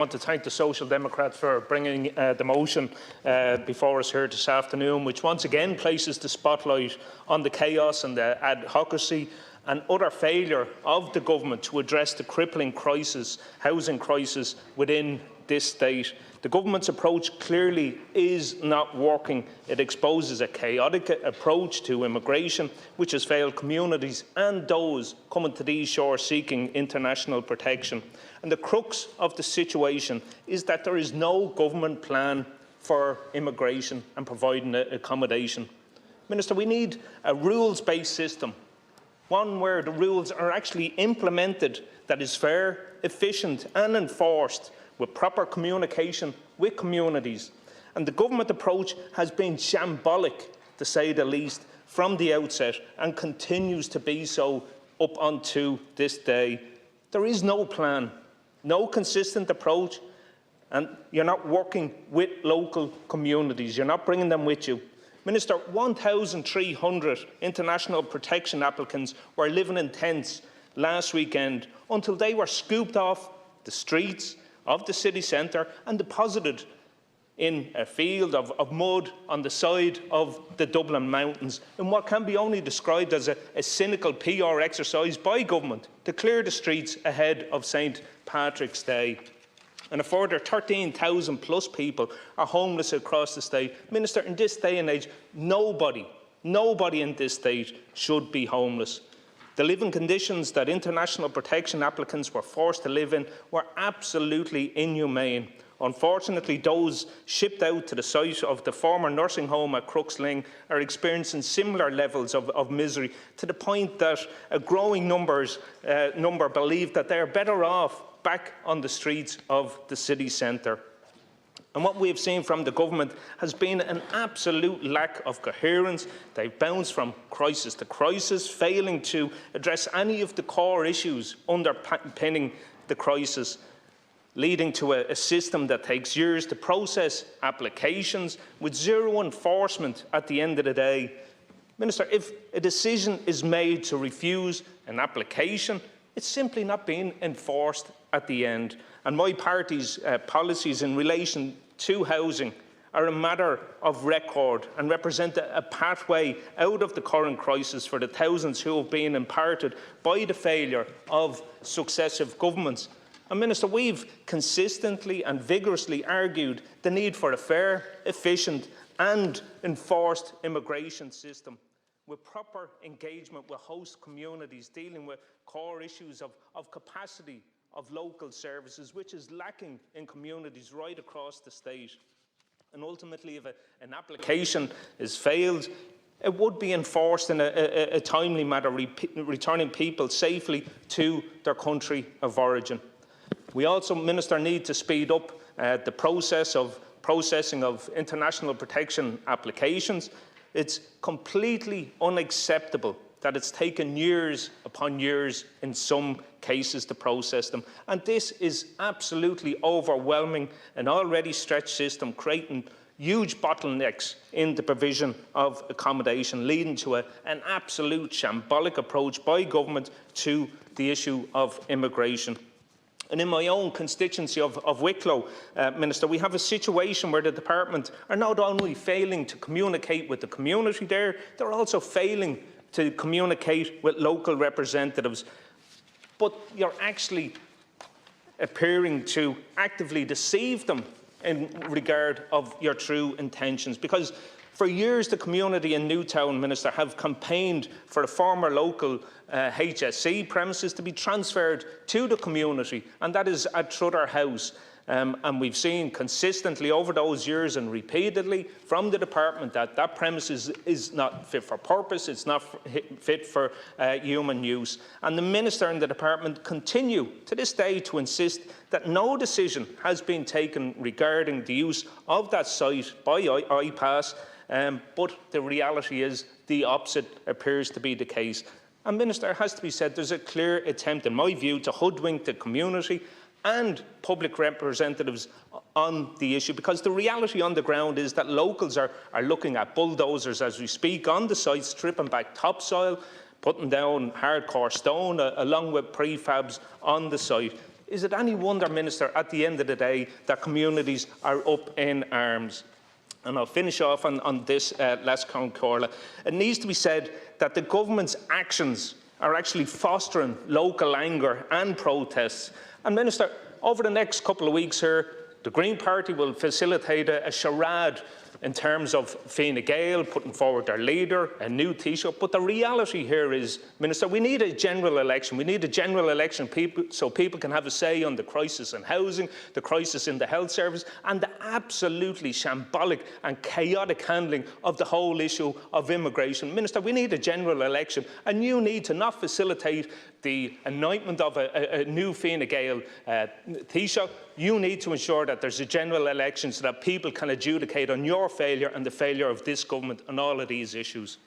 I want to thank the Social Democrats for bringing the motion before us here this afternoon, which once again places the spotlight on the chaos and the adhocracy and utter failure of the government to address the crippling housing crisis within this state. The government's approach clearly is not working. It exposes a chaotic approach to immigration, which has failed communities and those coming to these shores seeking international protection. And the crux of the situation is that there is no government plan for immigration and providing accommodation. Minister, we need a rules-based system, one where the rules are actually implemented that is fair, efficient and enforced, with proper communication with communities. And the government approach has been shambolic, to say the least, from the outset, and continues to be so up unto this day. There is no plan, no consistent approach, and you're not working with local communities. You're not bringing them with you. Minister, 1,300 international protection applicants were living in tents last weekend until they were scooped off the streets of the city centre and deposited in a field of mud on the side of the Dublin mountains in what can be only described as a cynical PR exercise by government to clear the streets ahead of St Patrick's Day. And a further 13,000 plus people are homeless across the state. Minister, in this day and age, nobody in this state should be homeless. The living conditions that international protection applicants were forced to live in were absolutely inhumane. Unfortunately, those shipped out to the site of the former nursing home at Crooksling are experiencing similar levels of misery, to the point that a growing number believe that they are better off back on the streets of the city centre. And what we have seen from the government has been an absolute lack of coherence. They've bounced from crisis to crisis, failing to address any of the core issues underpinning the crisis, leading to a system that takes years to process applications with zero enforcement at the end of the day. Minister, if a decision is made to refuse an application, it's simply not being enforced at the end. And my party's policies in relation to housing are a matter of record and represent a pathway out of the current crisis for the thousands who have been imparted by the failure of successive governments. And Minister, we've consistently and vigorously argued the need for a fair, efficient and enforced immigration system with proper engagement with host communities, dealing with core issues of capacity of local services, which is lacking in communities right across the state. And ultimately, if an application is failed, it would be enforced in a timely manner, returning people safely to their country of origin. We also, Minister, need to speed up the process of processing of international protection applications. It's completely unacceptable that it's taken years upon years in some cases to process them. And this is absolutely overwhelming an already stretched system, creating huge bottlenecks in the provision of accommodation, leading to an absolute shambolic approach by government to the issue of immigration. And in my own constituency of Wicklow, Minister, we have a situation where the department are not only failing to communicate with the community there, they're also failing to communicate with local representatives. But you're actually appearing to actively deceive them in regard of your true intentions, because for years the community in Newtown, Minister, have campaigned for the former local HSC premises to be transferred to the community, and that is at Trudder House. And we've seen consistently over those years and repeatedly from the department that that premises is not fit for purpose, it's not fit for human use. And the Minister and the department continue to this day to insist that no decision has been taken regarding the use of that site by IPAs, but the reality is the opposite appears to be the case. And Minister, it has to be said, there's a clear attempt, in my view, to hoodwink the community and public representatives on the issue, because the reality on the ground is that locals are looking at bulldozers as we speak on the site, stripping back topsoil, putting down hardcore stone along with prefabs on the site. Is it any wonder, Minister, at the end of the day, that communities are up in arms? And I'll finish off on this last count, Corla. It needs to be said that the government's actions are actually fostering local anger and protests. And Minister, over the next couple of weeks here, the Green Party will facilitate a charade in terms of Fine Gael putting forward their leader, a new Taoiseach. But the reality here is, Minister, we need a general election. We need a general election so people can have a say on the crisis in housing, the crisis in the health service, and the absolutely shambolic and chaotic handling of the whole issue of immigration. Minister, we need a general election, and you need to not facilitate the anointment of a new Fine Gael Taoiseach. You need to ensure that there's a general election so that people can adjudicate on your failure and the failure of this government on all of these issues.